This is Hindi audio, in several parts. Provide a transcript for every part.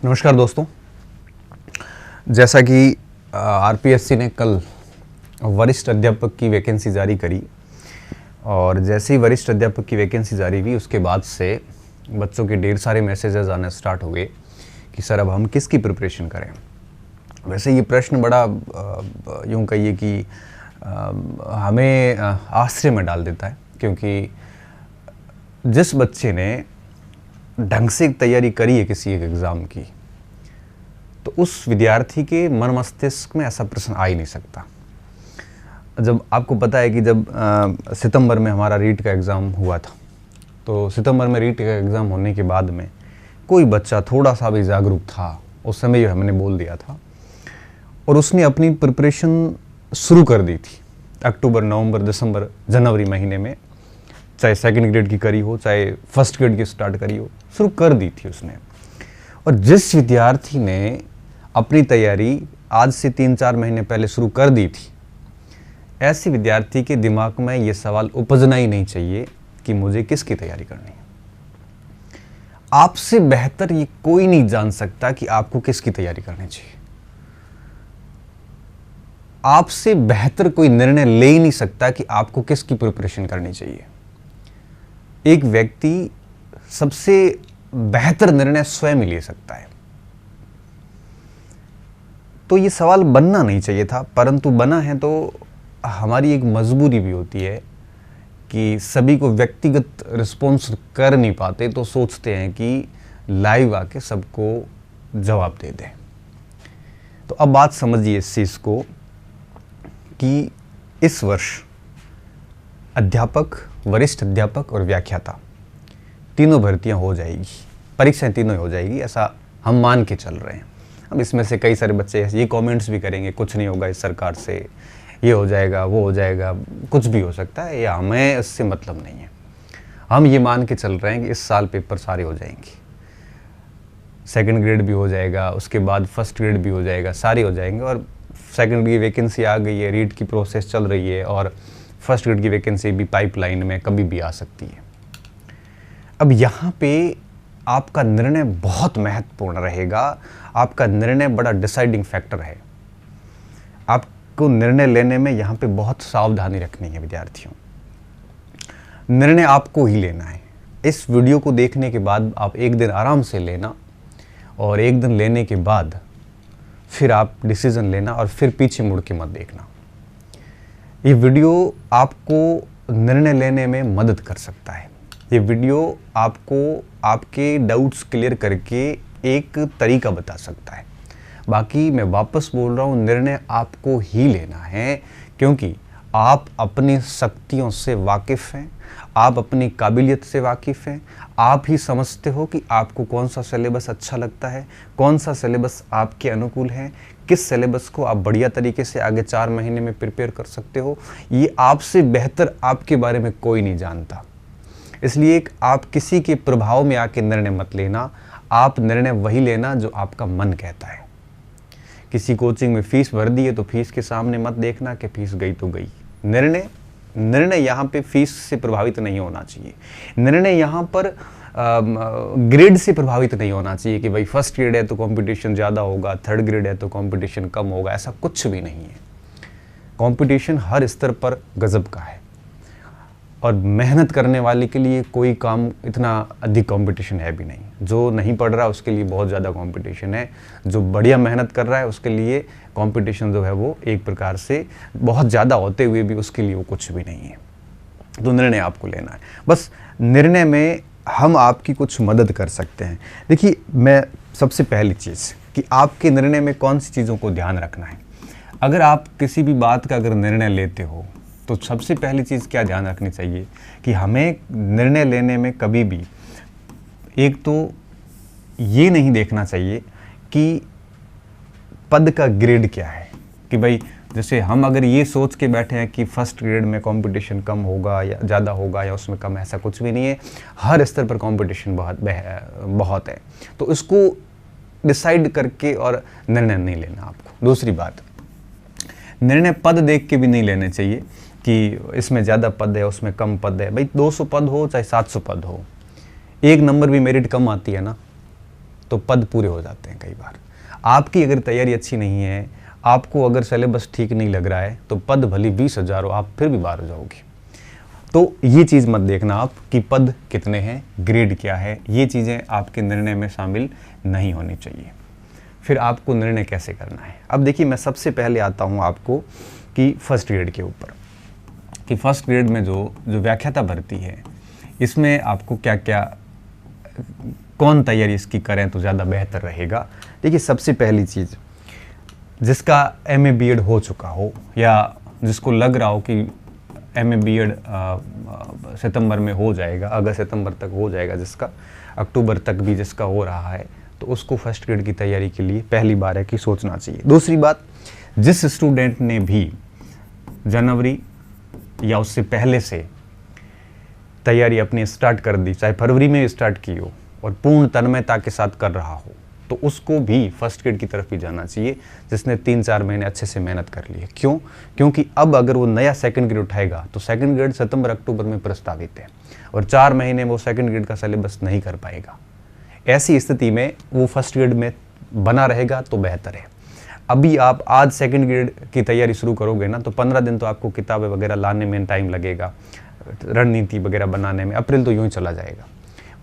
नमस्कार दोस्तों। जैसा कि आरपीएससी ने कल वरिष्ठ अध्यापक की वैकेंसी जारी करी और जैसे ही वरिष्ठ अध्यापक की वैकेंसी जारी हुई उसके बाद से बच्चों के ढेर सारे मैसेजेस आने स्टार्ट हो गए कि सर अब हम किसकी प्रिपरेशन करें। वैसे ये प्रश्न बड़ा यूँ कहिए कि हमें आश्चर्य में डाल देता है, क्योंकि जिस बच्चे ने ढंग से तैयारी करी है किसी एक एग्ज़ाम की, तो उस विद्यार्थी के मन मस्तिष्क में ऐसा प्रश्न आ ही नहीं सकता। जब आपको पता है कि जब सितंबर में हमारा रीट का एग्ज़ाम हुआ था, तो सितंबर में रीट का एग्ज़ाम होने के बाद में कोई बच्चा थोड़ा सा भी जागरूक था, उस समय ही हमने बोल दिया था और उसने अपनी प्रिपरेशन शुरू कर दी थी। अक्टूबर, नवंबर, दिसंबर, जनवरी महीने में, चाहे सेकंड ग्रेड की करी हो चाहे फर्स्ट ग्रेड की स्टार्ट करी हो, शुरू कर दी थी उसने। और जिस विद्यार्थी ने अपनी तैयारी आज से 3-4 महीने पहले शुरू कर दी थी, ऐसे विद्यार्थी के दिमाग में ये सवाल उपजना ही नहीं चाहिए कि मुझे किसकी तैयारी करनी है। आपसे बेहतर ये कोई नहीं जान सकता कि आपको किसकी तैयारी करनी चाहिए। आपसे बेहतर कोई निर्णय ले ही नहीं सकता कि आपको किसकी प्रिपरेशन करनी चाहिए। एक व्यक्ति सबसे बेहतर निर्णय स्वयं ही ले सकता है। तो ये सवाल बनना नहीं चाहिए था, परंतु बना है तो हमारी एक मजबूरी भी होती है कि सभी को व्यक्तिगत रिस्पॉन्स कर नहीं पाते, तो सोचते हैं कि लाइव आके सबको जवाब दे दें। तो अब बात समझिए इस चीज़ को कि इस वर्ष अध्यापक, वरिष्ठ अध्यापक और व्याख्याता तीनों भर्तियां हो जाएगी, परीक्षाएं तीनों हो जाएगी, ऐसा हम मान के चल रहे हैं। अब इसमें से कई सारे बच्चे ये कमेंट्स भी करेंगे कुछ नहीं होगा इस सरकार से, ये हो जाएगा वो हो जाएगा, कुछ भी हो सकता है, या हमें इससे मतलब नहीं है। हम ये मान के चल रहे हैं कि इस साल पेपर सारे हो जाएंगे, सेकंड ग्रेड भी हो जाएगा, उसके बाद फर्स्ट ग्रेड भी हो जाएगा, सारे हो जाएंगे। और सेकंड की वैकेंसी आ गई है, रीट की प्रोसेस चल रही है और फर्स्ट ग्रेड की वैकेंसी भी पाइपलाइन में कभी भी आ सकती है। अब यहाँ पे आपका निर्णय बहुत महत्वपूर्ण रहेगा। आपका निर्णय बड़ा डिसाइडिंग फैक्टर है। आपको निर्णय लेने में यहाँ पे बहुत सावधानी रखनी है विद्यार्थियों। निर्णय आपको ही लेना है। इस वीडियो को देखने के बाद आप एक दिन आराम से लेना और एक दिन लेने के बाद फिर आप डिसीजन लेना और फिर पीछे मुड़ के मत देखना। ये वीडियो आपको निर्णय लेने में मदद कर सकता है। ये वीडियो आपको आपके डाउट्स क्लियर करके एक तरीका बता सकता है। बाकी मैं वापस बोल रहा हूँ, निर्णय आपको ही लेना है, क्योंकि आप अपनी शक्तियों से वाकिफ़ हैं, आप अपनी काबिलियत से वाकिफ़ हैं। आप ही समझते हो कि आपको कौन सा सिलेबस अच्छा लगता है, कौन सा सिलेबस आपके अनुकूल है, किस सिलेबस को आप बढ़िया तरीके से आगे 4 महीने में प्रिपेयर कर सकते हो। ये आपसे बेहतर आपके बारे में कोई नहीं जानता। इसलिए आप किसी के प्रभाव में आके निर्णय मत लेना। आप निर्णय वही लेना जो आपका मन कहता है। किसी कोचिंग में फीस भर दी है तो फीस के सामने मत देखना कि फीस गई तो गई। निर्णय यहाँ पे फीस से प्रभावित नहीं होना चाहिए। निर्णय यहाँ पर ग्रेड से प्रभावित नहीं होना चाहिए कि भाई फर्स्ट ग्रेड है तो कंपटीशन ज़्यादा होगा, थर्ड ग्रेड है तो कंपटीशन कम होगा। ऐसा कुछ भी नहीं है। कंपटीशन हर स्तर पर गजब का है और मेहनत करने वाले के लिए कोई काम इतना अधिक कंपटीशन है भी नहीं। जो नहीं पढ़ रहा उसके लिए बहुत ज़्यादा कंपटीशन है। जो बढ़िया मेहनत कर रहा है उसके लिए कंपटीशन जो है वो एक प्रकार से बहुत ज़्यादा होते हुए भी उसके लिए वो कुछ भी नहीं है। तो निर्णय आपको लेना है। बस निर्णय में हम आपकी कुछ मदद कर सकते हैं। देखिए, मैं सबसे पहली चीज़ कि आपके निर्णय में कौन सी चीज़ों को ध्यान रखना है। अगर आप किसी भी बात का अगर निर्णय लेते हो तो सबसे पहली चीज़ क्या ध्यान रखनी चाहिए कि हमें निर्णय लेने में कभी भी एक तो ये नहीं देखना चाहिए कि पद का ग्रेड क्या है। कि भाई जैसे हम अगर ये सोच के बैठे हैं कि फर्स्ट ग्रेड में कंपटीशन कम होगा या ज़्यादा होगा या उसमें कम, ऐसा कुछ भी नहीं है। हर स्तर पर कंपटीशन बहुत है। तो इसको डिसाइड करके और निर्णय नहीं लेना आपको। दूसरी बात, निर्णय पद देख के भी नहीं लेने चाहिए कि इसमें ज़्यादा पद है उसमें कम पद है। भाई 200 पद हो चाहे 700 पद हो, एक नंबर भी मेरिट कम आती है ना, तो पद पूरे हो जाते हैं कई बार। आपकी अगर तैयारी अच्छी नहीं है, आपको अगर सिलेबस ठीक नहीं लग रहा है, तो पद भले 20,000 हो, आप फिर भी बाहर हो जाओगे। तो ये चीज़ मत देखना आप कि पद कितने हैं, ग्रेड क्या है, ये चीज़ें आपके निर्णय में शामिल नहीं होनी चाहिए। फिर आपको निर्णय कैसे करना है? अब देखिए, मैं सबसे पहले आता हूँ आपको कि फर्स्ट ग्रेड के ऊपर, कि फर्स्ट ग्रेड में जो व्याख्याता भर्ती है, इसमें आपको क्या क्या, कौन तैयारी इसकी करें तो ज़्यादा बेहतर रहेगा। देखिए, सबसे पहली चीज़, जिसका एमए बीएड हो चुका हो या जिसको लग रहा हो कि एमए बीएड सितंबर में हो जाएगा, अगस्त सितंबर तक हो जाएगा, जिसका अक्टूबर तक भी जिसका हो रहा है, तो उसको फर्स्ट ग्रेड की तैयारी के लिए पहली बार है कि सोचना चाहिए। दूसरी बात, जिस स्टूडेंट ने भी जनवरी या उससे पहले से तैयारी अपनी स्टार्ट कर दी, चाहे फरवरी में स्टार्ट की हो और पूर्ण तन्मयता के साथ कर रहा हो, तो उसको भी फर्स्ट ग्रेड की तरफ भी जाना चाहिए, जिसने 3-4 महीने अच्छे से मेहनत कर ली है। क्यों? क्योंकि अब अगर वो नया सेकंड ग्रेड उठाएगा तो सेकंड ग्रेड सितंबर अक्टूबर में प्रस्तावित है और 4 महीने में वो सेकंड ग्रेड का सिलेबस नहीं कर पाएगा। ऐसी स्थिति में वो फर्स्ट ग्रेड में बना रहेगा तो बेहतर है। अभी आप आज सेकंड ग्रेड की तैयारी शुरू करोगे ना, तो 15 दिन तो आपको किताबें वगैरह लाने में टाइम लगेगा, रणनीति वगैरह बनाने में। अप्रैल तो यूं ही चला जाएगा।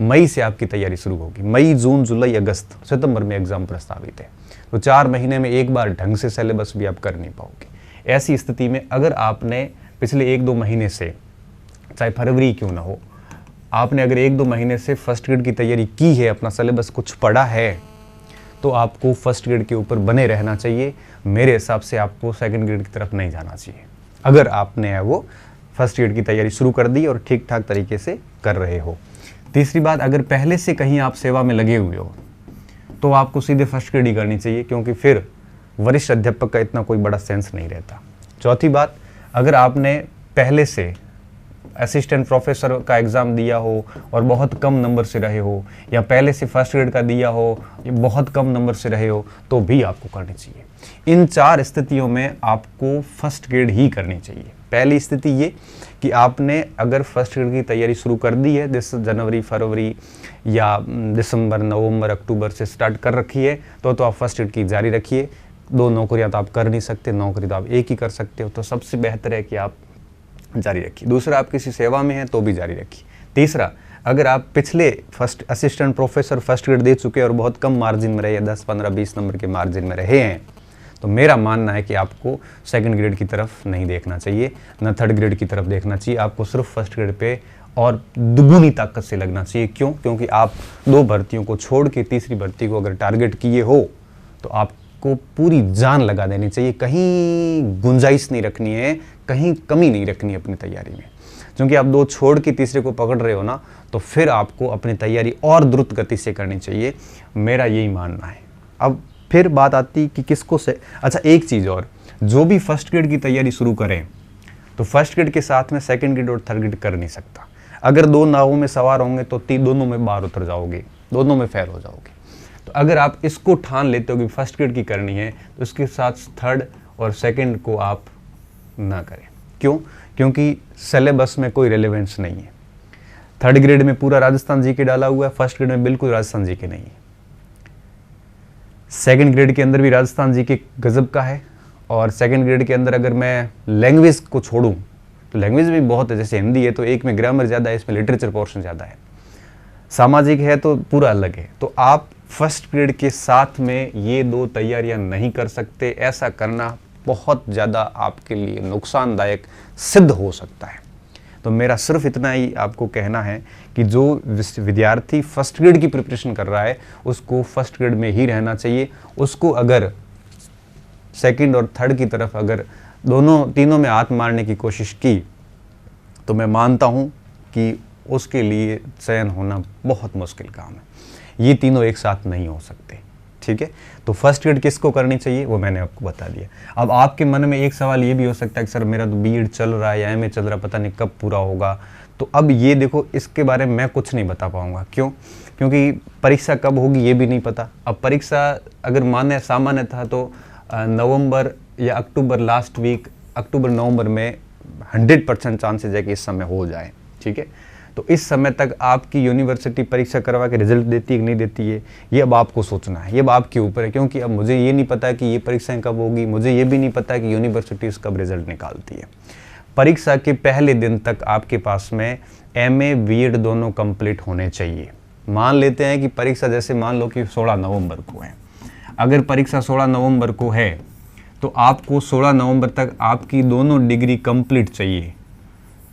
मई से आपकी तैयारी शुरू होगी। मई, जून, जुलाई, अगस्त, सितंबर में एग्जाम प्रस्तावित है, तो 4 महीने में एक बार ढंग से सिलेबस भी आप कर नहीं पाओगे। ऐसी स्थिति में अगर आपने पिछले 1-2 महीने से, चाहे फरवरी क्यों ना हो, आपने अगर 1-2 महीने से फर्स्ट ग्रेड की तैयारी की है, अपना सिलेबस कुछ पढ़ा है, तो आपको फर्स्ट ग्रेड के ऊपर बने रहना चाहिए। मेरे हिसाब से आपको सेकंड ग्रेड की तरफ नहीं जाना चाहिए, अगर आपने वो फर्स्ट ग्रेड की तैयारी शुरू कर दी और ठीक ठाक तरीके से कर रहे हो। तीसरी बात, अगर पहले से कहीं आप सेवा में लगे हुए हो, तो आपको सीधे फर्स्ट ग्रेड ही करनी चाहिए, क्योंकि फिर वरिष्ठ अध्यापक का इतना कोई बड़ा सेंस नहीं रहता। चौथी बात, अगर आपने पहले से असिस्टेंट प्रोफेसर का एग्ज़ाम दिया हो और बहुत कम नंबर से रहे हो, या पहले से फर्स्ट ग्रेड का दिया हो, या बहुत कम नंबर से रहे हो, तो भी आपको करनी चाहिए। इन 4 स्थितियों में आपको फर्स्ट ग्रेड ही करनी चाहिए। पहली स्थिति ये कि आपने अगर फर्स्ट ग्रेड की तैयारी शुरू कर दी है, जैसे जनवरी, फरवरी या दिसंबर, नवंबर, अक्टूबर से स्टार्ट कर रखी है, तो आप फर्स्ट ग्रेड की जारी रखिए। 2 नौकरियाँ तो आप कर नहीं सकते, नौकरी तो आप एक ही कर सकते हो, तो सबसे बेहतर है कि आप जारी रखिए। दूसरा, आप किसी सेवा में हैं तो भी जारी रखिए। तीसरा, अगर आप पिछले first assistant professor first grade दे चुके हैं और बहुत कम मार्जिन में रहे, 10, 15, 20 नंबर के मार्जिन में रहे हैं, तो मेरा मानना है कि आपको सेकंड ग्रेड की तरफ नहीं देखना चाहिए, न थर्ड ग्रेड की तरफ देखना चाहिए। आपको सिर्फ फर्स्ट ग्रेड पे और दुगुनी ताकत से लगना चाहिए। क्यों? क्योंकि आप 2 भर्तियों को छोड़ के तीसरी भर्ती को अगर टारगेट किए हो, तो आपको पूरी जान लगा देनी चाहिए। कहीं गुंजाइश नहीं रखनी है, कहीं कमी नहीं रखनी है अपनी तैयारी में। क्योंकि आप 2 छोड़ के तीसरे को पकड़ रहे हो ना, तो फिर आपको अपनी तैयारी और द्रुत गति से करनी चाहिए। मेरा यही मानना है। अब फिर बात आती कि किसको से, अच्छा एक चीज़ और, जो भी फर्स्ट ग्रेड की तैयारी शुरू करें, तो फर्स्ट ग्रेड के साथ में सेकंड ग्रेड और थर्ड ग्रेड कर नहीं सकता। अगर 2 नावों में सवार होंगे तो दोनों में बाहर उतर जाओगे, दोनों में फेल हो जाओगे। तो अगर आप इसको ठान लेते हो कि फर्स्ट ग्रेड की करनी है, तो उसके साथ थर्ड और सेकंड को आप ना करें। क्यों? क्योंकि सिलेबस में कोई रेलेवेंस नहीं है। थर्ड ग्रेड में पूरा राजस्थान जी के डाला हुआ है, फर्स्ट ग्रेड में बिल्कुल राजस्थान जी के नहीं है। सेकंड ग्रेड के अंदर भी राजस्थान जी के गजब का है, और सेकंड ग्रेड के अंदर अगर मैं लैंग्वेज को छोड़ूं तो लैंग्वेज भी बहुत है। जैसे हिंदी है तो एक में ग्रामर ज़्यादा है, इसमें लिटरेचर पोर्शन ज़्यादा है। सामाजिक है तो पूरा अलग है। तो आप फर्स्ट ग्रेड के साथ में ये 2 तैयारियां नहीं कर सकते। ऐसा करना बहुत ज़्यादा आपके लिए नुकसानदायक सिद्ध हो सकता है। तो मेरा सिर्फ इतना ही आपको कहना है कि जो विद्यार्थी फर्स्ट ग्रेड की प्रिपरेशन कर रहा है, उसको फर्स्ट ग्रेड में ही रहना चाहिए। उसको अगर सेकंड और थर्ड की तरफ अगर तीनों में हाथ मारने की कोशिश की, तो मैं मानता हूँ कि उसके लिए चयन होना बहुत मुश्किल काम है। ये तीनों एक साथ नहीं हो सकते। ठीक है, तो फर्स्ट ग्रेड किसको करनी चाहिए वो मैंने आपको बता दिया। अब आपके मन में एक सवाल ये भी हो सकता है कि सर मेरा तो बीएड चल रहा है या एमए चल रहा है, पता नहीं कब पूरा होगा। तो अब ये देखो, इसके बारे में मैं कुछ नहीं बता पाऊंगा। क्यों? क्योंकि परीक्षा कब होगी ये भी नहीं पता। अब परीक्षा अगर सामान्य था तो नवंबर या अक्टूबर, लास्ट वीक अक्टूबर नवंबर में 100% चांसेज है कि इस समय हो जाए। ठीक है, तो इस समय तक आपकी यूनिवर्सिटी परीक्षा करवा के रिजल्ट देती है कि नहीं देती है, ये अब आपको सोचना है, ये अब आपके ऊपर है। क्योंकि अब मुझे ये नहीं पता कि ये परीक्षाएं कब होगी, मुझे ये भी नहीं पता कि यूनिवर्सिटीज़ कब रिजल्ट निकालती है। परीक्षा के पहले दिन तक आपके पास में MA B.Ed दोनों कंप्लीट होने चाहिए। मान लेते हैं कि परीक्षा जैसे मान लो कि 16 नवंबर को है, अगर परीक्षा 16 नवंबर को है तो आपको 16 नवंबर तक आपकी दोनों डिग्री कंप्लीट चाहिए,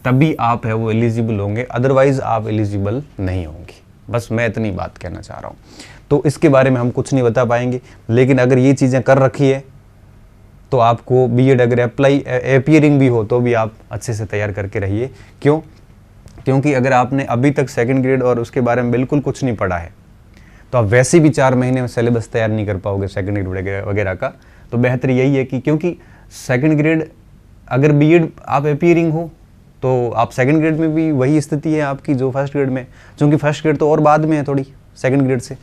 तभी आप है वो एलिजिबल होंगे, अदरवाइज आप एलिजिबल नहीं होंगे। बस मैं इतनी बात कहना चाह रहा हूँ। तो इसके बारे में हम कुछ नहीं बता पाएंगे, लेकिन अगर ये चीज़ें कर रखी है तो आपको B.Ed अगर अपीयरिंग भी हो तो भी आप अच्छे से तैयार करके रहिए। क्यों? क्योंकि अगर आपने अभी तक सेकंड ग्रेड और उसके बारे में बिल्कुल कुछ नहीं पढ़ा है तो आप वैसे भी 4 महीने में सिलेबस तैयार नहीं कर पाओगे सेकंड ग्रेड वगैरह का। तो बेहतर यही है कि क्योंकि सेकंड ग्रेड अगर B.Ed आप अपीयरिंग हो तो आप सेकंड ग्रेड में भी वही स्थिति है आपकी जो फर्स्ट ग्रेड में, क्योंकि फर्स्ट ग्रेड तो और बाद में है थोड़ी सेकंड ग्रेड से,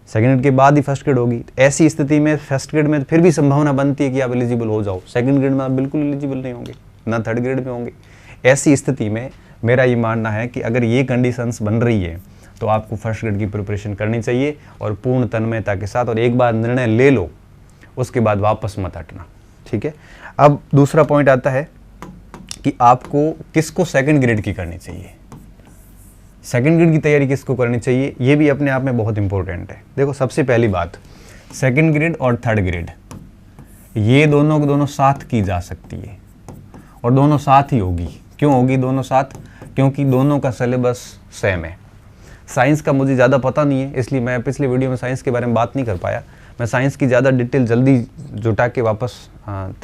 सेकंड ग्रेड के बाद ही फर्स्ट ग्रेड होगी। ऐसी स्थिति में फर्स्ट ग्रेड में फिर भी संभावना बनती है कि आप एलिजिबल हो जाओ, सेकंड ग्रेड में आप बिल्कुल एलिजिबल नहीं होंगे, ना थर्ड ग्रेड में होंगे। ऐसी स्थिति में मेरा ये मानना है कि अगर ये कंडीशंस बन रही है तो आपको फर्स्ट ग्रेड की प्रिपरेशन करनी चाहिए और पूर्ण तन्मयता के साथ, और एक बार निर्णय ले लो उसके बाद वापस मत हटना। ठीक है, अब दूसरा पॉइंट आता है कि आपको किसको सेकंड ग्रेड की करनी चाहिए, सेकंड ग्रेड की तैयारी किसको करनी चाहिए, ये भी अपने आप में बहुत इंपॉर्टेंट है। देखो, सबसे पहली बात, सेकंड ग्रेड और थर्ड ग्रेड ये दोनों साथ की जा सकती है और दोनों साथ ही होगी। क्यों होगी दोनों साथ? क्योंकि दोनों का सिलेबस सेम है। साइंस का मुझे ज़्यादा पता नहीं है, इसलिए मैं पिछले वीडियो में साइंस के बारे में बात नहीं कर पाया। मैं साइंस की ज़्यादा डिटेल जल्दी जुटा के वापस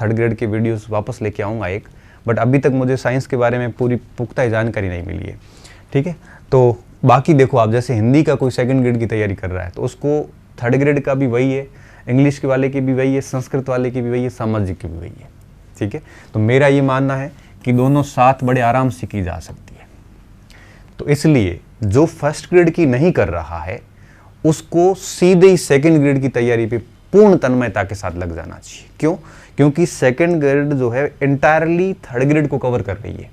थर्ड ग्रेड के वीडियोस वापस लेके आऊँगा एक, बट अभी तक मुझे साइंस के बारे में पूरी पुख्ता जानकारी नहीं मिली है। ठीक है, तो बाकी देखो, आप जैसे हिंदी का कोई सेकंड ग्रेड की तैयारी कर रहा है तो उसको थर्ड ग्रेड का भी वही है, इंग्लिश के वाले की भी वही है, संस्कृत वाले की भी वही है, सामाजिक की भी वही है। ठीक है, तो मेरा ये मानना है कि दोनों साथ बड़े आराम से की जा सकती है। तो इसलिए जो फर्स्ट ग्रेड की नहीं कर रहा है उसको सीधे ही सेकंड ग्रेड की तैयारी पे पूर्ण तन्मयता के साथ लग जाना चाहिए। क्यों? क्योंकि सेकंड ग्रेड जो है इंटायरली थर्ड ग्रेड को कवर कर रही है।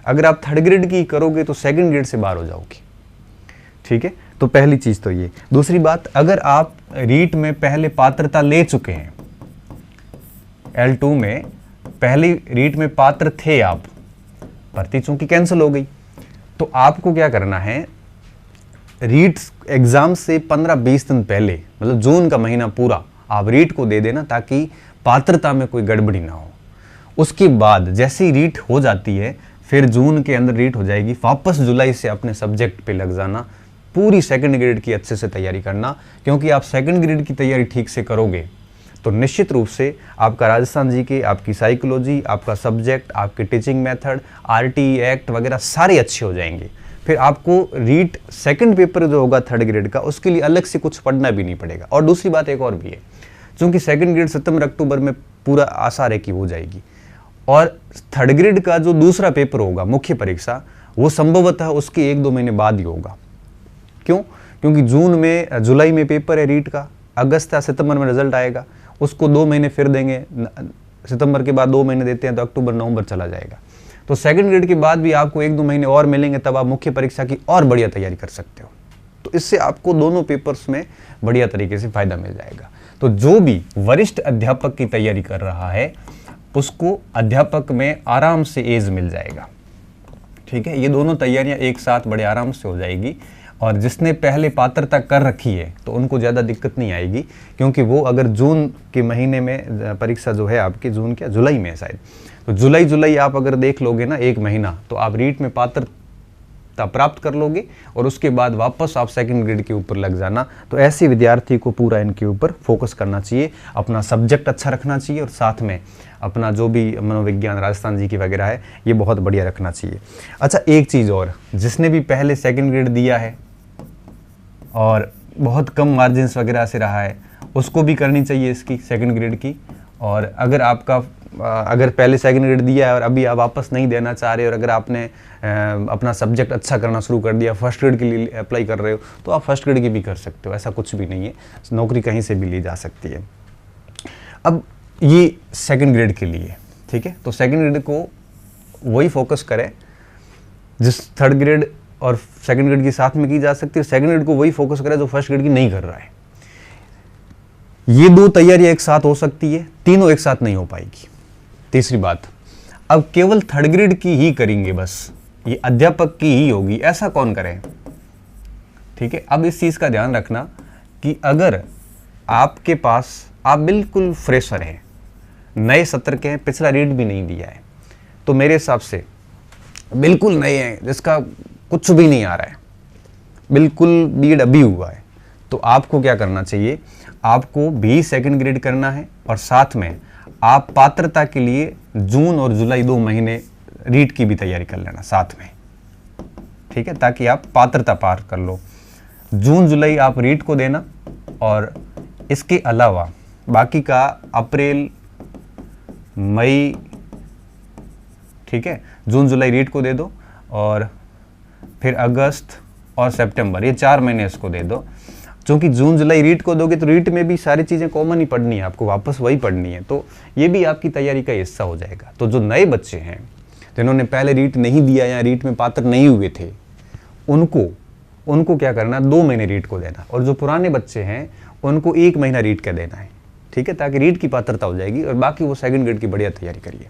अगर आप थर्ड ग्रेड की करोगे तो सेकंड ग्रेड से बाहर हो जाओगे। ठीक है, तो पहली चीज तो ये। दूसरी बात, अगर आप रीट में पहले पात्रता ले चुके हैं, L2 में पहली रीट में पात्र थे आप, भर्ती चूंकि कैंसिल हो गई, तो आपको क्या करना है, रीट एग्जाम से 15-20 दिन पहले, मतलब जून का महीना पूरा आप रीट को दे देना ताकि पात्रता में कोई गड़बड़ी ना हो। उसके बाद जैसे ही रीट हो जाती है, फिर जून के अंदर रीट हो जाएगी, वापस जुलाई से अपने सब्जेक्ट पे लग जाना, पूरी सेकंड ग्रेड की अच्छे से तैयारी करना। क्योंकि आप सेकंड ग्रेड की तैयारी ठीक से करोगे तो निश्चित रूप से आपका राजस्थान जीके, आपकी साइकोलॉजी, आपका सब्जेक्ट, आपके टीचिंग मेथड, RTE एक्ट वगैरह सारे अच्छे हो जाएंगे। फिर आपको रीट सेकंड पेपर जो होगा थर्ड ग्रेड का, उसके लिए अलग से कुछ पढ़ना भी नहीं पड़ेगा। और दूसरी बात एक और भी है, क्योंकि सेकंड ग्रेड सितंबर-अक्टूबर में पूरा आसार है कि हो जाएगी, और थर्ड ग्रेड का जो दूसरा पेपर होगा मुख्य परीक्षा, वो संभवतः उसके 1-2 महीने बाद ही होगा। क्यों? क्योंकि जुलाई में पेपर है रीट का, अगस्त या सितंबर में रिजल्ट आएगा, उसको 2 महीने फिर देंगे, सितंबर के बाद 2 महीने देते हैं तो अक्टूबर नवंबर चला जाएगा। तो सेकंड ग्रेड के बाद भी आपको 1-2 महीने और मिलेंगे, तब आप मुख्य परीक्षा की और बढ़िया तैयारी कर सकते हो। तो इससे आपको दोनों पेपर्स में बढ़िया तरीके से फायदा मिल जाएगा। तो जो भी वरिष्ठ अध्यापक की तैयारी कर रहा है उसको अध्यापक में आराम से एज मिल जाएगा। ठीक है, ये दोनों तैयारियां एक साथ बड़े आराम से हो जाएगी, और जिसने पहले पात्रता कर रखी है तो उनको ज़्यादा दिक्कत नहीं आएगी। क्योंकि वो अगर जून के महीने में परीक्षा जो है आपकी, जुलाई में शायद, तो जुलाई आप अगर देख लोगे ना 1 महीना, तो आप रीट में पात्रता प्राप्त कर लोगे और उसके बाद वापस आप सेकंड ग्रेड के ऊपर लग जाना। तो ऐसे विद्यार्थी को पूरा इनके ऊपर फोकस करना चाहिए, अपना सब्जेक्ट अच्छा रखना चाहिए और साथ में अपना जो भी मनोविज्ञान, राजस्थान जी की वगैरह है, ये बहुत बढ़िया रखना चाहिए। अच्छा, एक चीज़ और, जिसने भी पहले सेकंड ग्रेड दिया है और बहुत कम मार्जिन्स वगैरह से रहा है, उसको भी करनी चाहिए इसकी सेकंड ग्रेड की। और अगर पहले सेकंड ग्रेड दिया है और अभी आप वापस नहीं देना चाह रहे, और अगर आपने अपना सब्जेक्ट अच्छा करना शुरू कर दिया, फर्स्ट ग्रेड के लिए अप्लाई कर रहे हो, तो आप फर्स्ट ग्रेड की भी कर सकते हो, ऐसा कुछ भी नहीं है, नौकरी कहीं से भी ली जा सकती है। अब ये सेकंड ग्रेड के लिए, ठीक है, तो सेकंड ग्रेड को वही फोकस करें जिस थर्ड ग्रेड और सेकंड ग्रेड की साथ में की जा सकती है, सेकंड ग्रेड को वही फोकस करे जो फर्स्ट ग्रेड की नहीं कर रहा है। ये दो तैयारियां एक साथ हो सकती है, तीनों एक साथ नहीं हो पाएगी। तीसरी बात, अब केवल थर्ड ग्रेड की ही करेंगे, बस ये अध्यापक की ही होगी, ऐसा कौन करे? ठीक है, अब इस चीज का ध्यान रखना कि अगर आपके पास, आप बिल्कुल फ्रेशर हैं, नए सत्र के हैं, पिछला रीड भी नहीं दिया है, तो मेरे हिसाब से बिल्कुल नए हैं, जिसका कुछ भी नहीं आ रहा है, बिल्कुल बीएड अभी हुआ है, तो आपको क्या करना चाहिए? आपको भी सेकंड ग्रेड करना है और साथ में आप पात्रता के लिए जून और जुलाई 2 महीने रीट की भी तैयारी कर लेना साथ में, ठीक है, ताकि आप पात्रता पार कर लो। जून जुलाई आप रीट को देना और इसके अलावा बाकी का अप्रैल मई, ठीक है, जून जुलाई रीट को दे दो और फिर अगस्त और सितंबर, ये 4 महीने इसको दे दो। क्योंकि जून जुलाई रीट को दोगे तो रीट में भी सारी चीज़ें कॉमन ही पढ़नी है, आपको वापस वही पढ़नी है, तो ये भी आपकी तैयारी का हिस्सा हो जाएगा। तो जो नए बच्चे हैं जिन्होंने पहले रीट नहीं दिया या रीट में पात्र नहीं हुए थे, उनको क्या करना, 2 महीने रीट को देना, और जो पुराने बच्चे हैं उनको 1 महीना रीट का देना है, ठीक है, ताकि रीट की पात्रता हो जाएगी और बाकी वो सेकंड ग्रेड की बढ़िया तैयारी करिए।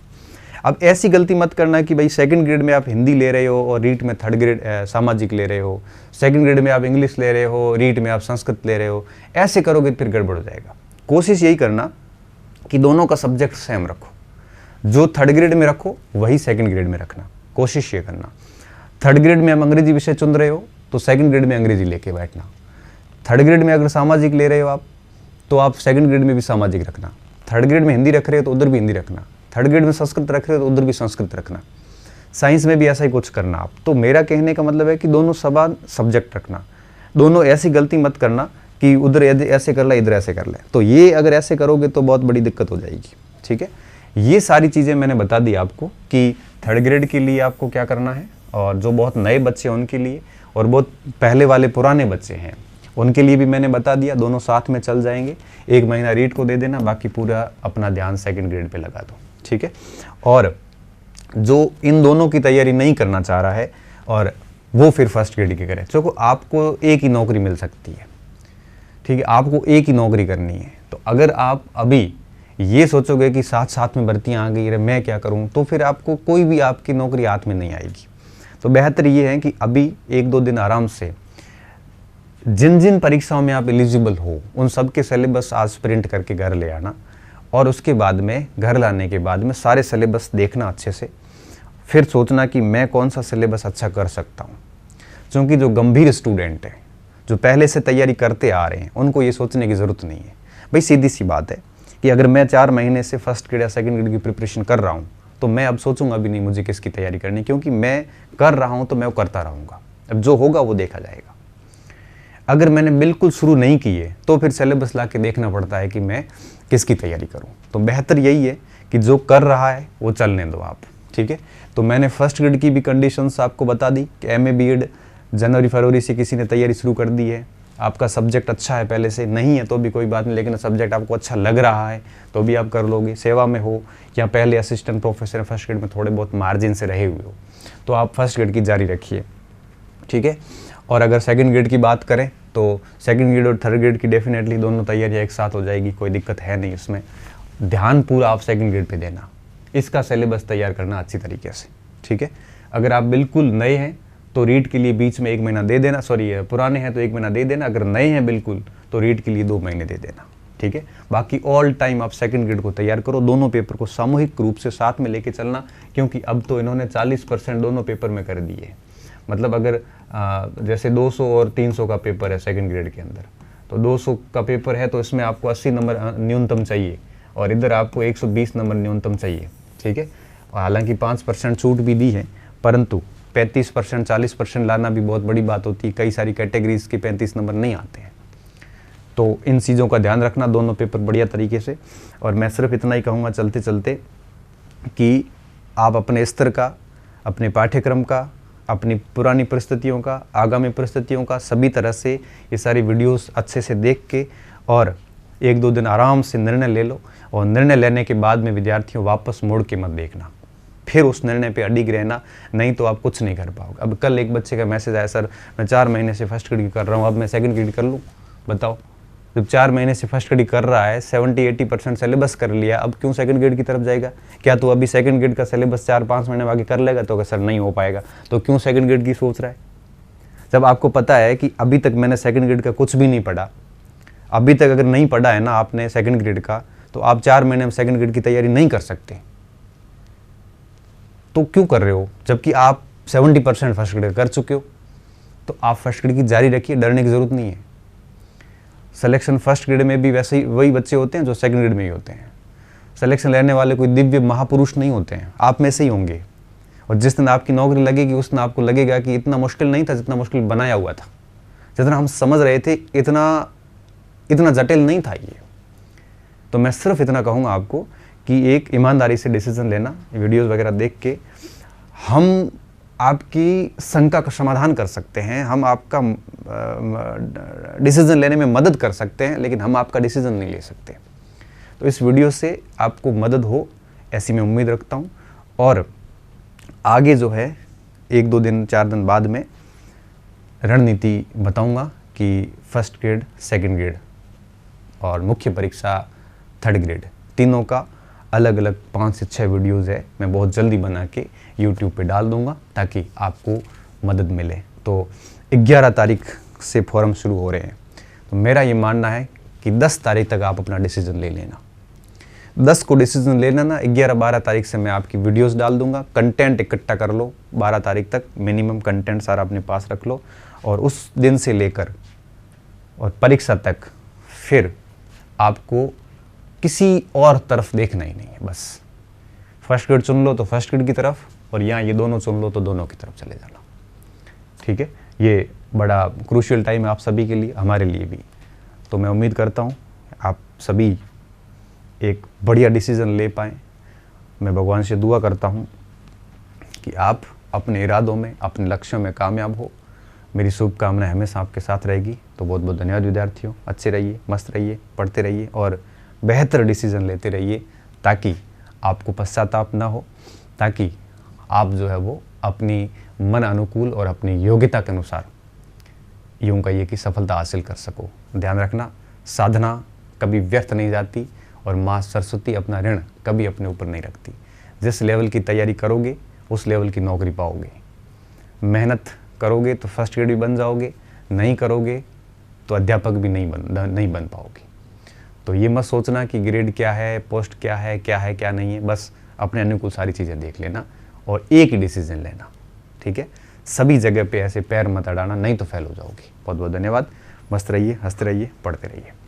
अब ऐसी गलती मत करना कि भाई सेकंड ग्रेड में आप हिंदी ले रहे हो और रीट में थर्ड ग्रेड सामाजिक ले रहे हो, सेकंड ग्रेड में आप इंग्लिश ले रहे हो, रीट में आप संस्कृत ले रहे हो, ऐसे करोगे फिर गड़बड़ हो जाएगा। कोशिश यही करना कि दोनों का सब्जेक्ट सेम रखो, जो थर्ड ग्रेड में रखो वही सेकंड ग्रेड में रखना, कोशिश ये करना। थर्ड ग्रेड में हम अंग्रेजी विषय चुन रहे हो तो सेकंड ग्रेड में अंग्रेजी लेके बैठना। थर्ड ग्रेड में अगर सामाजिक ले रहे हो आप, तो आप सेकंड ग्रेड में भी सामाजिक रखना। थर्ड ग्रेड में हिंदी रख रहे हो तो उधर भी हिंदी रखना। थर्ड ग्रेड में संस्कृत रख रहे हो तो उधर भी संस्कृत रखना। साइंस में भी ऐसा ही कुछ करना आप। तो मेरा कहने का मतलब है कि दोनों समान सब्जेक्ट रखना, दोनों ऐसी गलती मत करना कि उधर ऐसे कर ले इधर ऐसे कर ले, तो ये अगर ऐसे करोगे तो बहुत बड़ी दिक्कत हो जाएगी, ठीक है। ये सारी चीज़ें मैंने बता दी आपको कि थर्ड ग्रेड के लिए आपको क्या करना है, और जो बहुत नए बच्चे हैं उनके लिए, और बहुत पहले वाले पुराने बच्चे हैं उनके लिए भी मैंने बता दिया। दोनों साथ में चल जाएंगे, 1 महीना रीट को दे देना, बाकी पूरा अपना ध्यान सेकंड ग्रेड पे लगा दो, ठीक है। और जो इन दोनों की तैयारी नहीं करना चाह रहा है और वो फिर फर्स्ट ग्रेड की करे, क्योंकि आपको एक ही नौकरी मिल सकती है, ठीक है, आपको एक ही नौकरी करनी है। तो अगर आप अभी ये सोचोगे कि साथ साथ में भर्तियाँ आ गई, मैं क्या करूँ, तो फिर आपको कोई भी आपकी नौकरी हाथ में नहीं आएगी। तो बेहतर ये है कि अभी 1-2 दिन आराम से जिन जिन परीक्षाओं में आप एलिजिबल हो उन सब के सिलेबस आज प्रिंट करके घर ले आना, और उसके बाद में घर लाने के बाद में सारे सिलेबस देखना अच्छे से, फिर सोचना कि मैं कौन सा सिलेबस अच्छा कर सकता हूँ। क्योंकि जो गंभीर स्टूडेंट हैं, जो पहले से तैयारी करते आ रहे हैं, उनको ये सोचने की ज़रूरत नहीं है। भाई सीधी सी बात है कि अगर मैं 4 महीने से फर्स्ट ग्रेड या सेकंड ग्रेड की प्रिपरेशन कर रहा हूँ, तो मैं अब सोचूंगा भी नहीं मुझे किसकी तैयारी करनी, क्योंकि मैं कर रहा हूँ तो मैं वो करता रहूँगा, अब जो होगा वो देखा जाएगा। अगर मैंने बिल्कुल शुरू नहीं किए तो फिर सिलेबस ला के देखना पड़ता है कि मैं किसकी तैयारी करूं। तो बेहतर यही है कि जो कर रहा है वो चलने दो आप, ठीक है। तो मैंने फर्स्ट ग्रेड की भी कंडीशंस आपको बता दी कि एमए बीएड जनवरी फरवरी से किसी ने तैयारी शुरू कर दी है, आपका सब्जेक्ट अच्छा है, पहले से नहीं है तो भी कोई बात नहीं, लेकिन सब्जेक्ट आपको अच्छा लग रहा है तो भी आप कर लोगे। सेवा में हो या पहले असिस्टेंट प्रोफेसर फर्स्ट ग्रेड में थोड़े बहुत मार्जिन से रहे हुए हो, तो आप फर्स्ट ग्रेड की जारी रखिए, ठीक है। और अगर सेकंड ग्रेड की बात करें तो सेकंड ग्रेड और थर्ड ग्रेड की डेफिनेटली दोनों तैयारियां एक साथ हो जाएगी, कोई दिक्कत है नहीं इसमें। ध्यान पूरा आप सेकंड ग्रेड पे देना, इसका सिलेबस तैयार करना अच्छी तरीके से, ठीक है। अगर आप बिल्कुल नए हैं तो रीट के लिए बीच में 1 महीना दे देना, पुराने हैं तो 1 महीना दे देना, अगर नए हैं बिल्कुल तो रीट के लिए 2 महीने दे देना, ठीक है। बाकी ऑल टाइम आप सेकंड ग्रेड को तैयार करो, दोनों पेपर को सामूहिक रूप से साथ में लेके चलना, क्योंकि अब तो इन्होंने 40% दोनों पेपर में कर दिए। मतलब अगर जैसे 200 और 300 का पेपर है सेकंड ग्रेड के अंदर, तो 200 का पेपर है तो इसमें आपको 80 नंबर न्यूनतम चाहिए और इधर आपको 120 नंबर न्यूनतम चाहिए, ठीक है। और हालांकि 5% छूट भी दी है, परंतु 35% 40% लाना भी बहुत बड़ी बात होती है। कई सारी कैटेगरीज के 35 नंबर नहीं आते हैं, तो इन चीज़ों का ध्यान रखना, दोनों पेपर बढ़िया तरीके से। और मैं सिर्फ इतना ही कहूँगा चलते चलते कि आप अपने स्तर का, अपने पाठ्यक्रम का, अपनी पुरानी परिस्थितियों का, आगामी परिस्थितियों का, सभी तरह से ये सारी वीडियोस अच्छे से देख के और 1-2 दिन आराम से निर्णय ले लो। और निर्णय लेने के बाद में विद्यार्थियों वापस मुड़ के मत देखना, फिर उस निर्णय पे अडिग रहना, नहीं तो आप कुछ नहीं कर पाओगे। अब कल एक बच्चे का मैसेज आया, सर मैं 4 महीने से फर्स्ट ग्रेड कर रहा हूँ, अब मैं सेकंड ग्रेड कर लूँ। बताओ, जब 4 महीने से फर्स्ट ग्रेड कर रहा है, 70-80% सिलेबस कर लिया, अब क्यों सेकंड ग्रेड की तरफ जाएगा? क्या तो अभी सेकंड ग्रेड का सिलेबस 4-5 महीने आगे कर लेगा? तो सर नहीं हो पाएगा, तो क्यों सेकंड ग्रेड की सोच रहा है? जब आपको पता है कि अभी तक मैंने सेकंड ग्रेड का कुछ भी नहीं पढ़ा, अभी तक अगर नहीं पढ़ा है ना आपने सेकंड ग्रेड का, तो आप 4 महीने में सेकंड ग्रेड की तैयारी नहीं कर सकते। तो क्यों कर रहे हो? जबकि आप 70% फर्स्ट ग्रेड कर चुके हो। तो आप फर्स्ट ग्रेड की जारी रखिए, डरने की जरूरत नहीं है। सिलेक्शन फर्स्ट ग्रेड में भी वैसे ही वही बच्चे होते हैं जो सेकंड ग्रेड में ही होते हैं। सिलेक्शन लेने वाले कोई दिव्य महापुरुष नहीं होते हैं, आप में से ही होंगे। और जिस दिन आपकी नौकरी लगेगी उस दिन आपको लगेगा कि इतना मुश्किल नहीं था जितना मुश्किल बनाया हुआ था, जितना हम समझ रहे थे इतना जटिल नहीं था ये। तो मैं सिर्फ इतना कहूँगा आपको कि एक ईमानदारी से डिसीजन लेना, वीडियोस वगैरह देख के हम आपकी शंका का समाधान कर सकते हैं, हम आपका डिसीजन लेने में मदद कर सकते हैं, लेकिन हम आपका डिसीजन नहीं ले सकते। तो इस वीडियो से आपको मदद हो ऐसी मैं उम्मीद रखता हूँ। और आगे जो है 1-2 दिन 4 दिन बाद में रणनीति बताऊँगा कि फर्स्ट ग्रेड, सेकेंड ग्रेड और मुख्य परीक्षा थर्ड ग्रेड, तीनों का अलग अलग 5 से 6 वीडियोज़ है, मैं बहुत जल्दी बना के YouTube पे डाल दूंगा ताकि आपको मदद मिले। तो 11 तारीख से फॉर्म शुरू हो रहे हैं, तो मेरा ये मानना है कि 10 तारीख तक आप अपना डिसीजन ले लेना। 10 को डिसीजन ले लेना, 11-12 तारीख से मैं आपकी वीडियोस डाल दूंगा। कंटेंट इकट्ठा कर लो, 12 तारीख तक मिनिमम कंटेंट सारा अपने पास रख लो, और उस दिन से लेकर और परीक्षा तक फिर आपको किसी और तरफ देखना ही नहीं है। बस फर्स्ट ग्रेड चुन लो तो फर्स्ट ग्रेड की तरफ, और यहाँ ये दोनों चुन लो तो दोनों की तरफ चले जाना। ठीक है, ये बड़ा क्रूशियल टाइम है आप सभी के लिए, हमारे लिए भी। तो मैं उम्मीद करता हूँ आप सभी एक बढ़िया डिसीज़न ले पाएँ। मैं भगवान से दुआ करता हूँ कि आप अपने इरादों में, अपने लक्ष्यों में कामयाब हो। मेरी शुभकामनाएं हमेशा आपके साथ रहेगी। तो बहुत बहुत धन्यवाद विद्यार्थियों। अच्छे रहिए, मस्त रहिए, पढ़ते रहिए और बेहतर डिसीजन लेते रहिए, ताकि आपको पश्चाताप ना हो, ताकि आप जो है वो अपनी मन अनुकूल और अपनी योग्यता के अनुसार यूँ कहिए कि सफलता हासिल कर सको। ध्यान रखना, साधना कभी व्यर्थ नहीं जाती और माँ सरस्वती अपना ऋण कभी अपने ऊपर नहीं रखती। जिस लेवल की तैयारी करोगे उस लेवल की नौकरी पाओगे। मेहनत करोगे तो फर्स्ट ग्रेड भी बन जाओगे, नहीं करोगे तो अध्यापक भी नहीं बन पाओगे। तो ये मत सोचना कि ग्रेड क्या है, पोस्ट क्या है, क्या नहीं है। बस अपने अनुकूल सारी चीज़ें देख लेना और एक ही डिसीजन लेना। ठीक है, सभी जगह पे ऐसे पैर मत अड़ाना, नहीं तो फेल हो जाओगे। बहुत बहुत धन्यवाद। मस्त रहिए, हंसते रहिए, पढ़ते रहिए।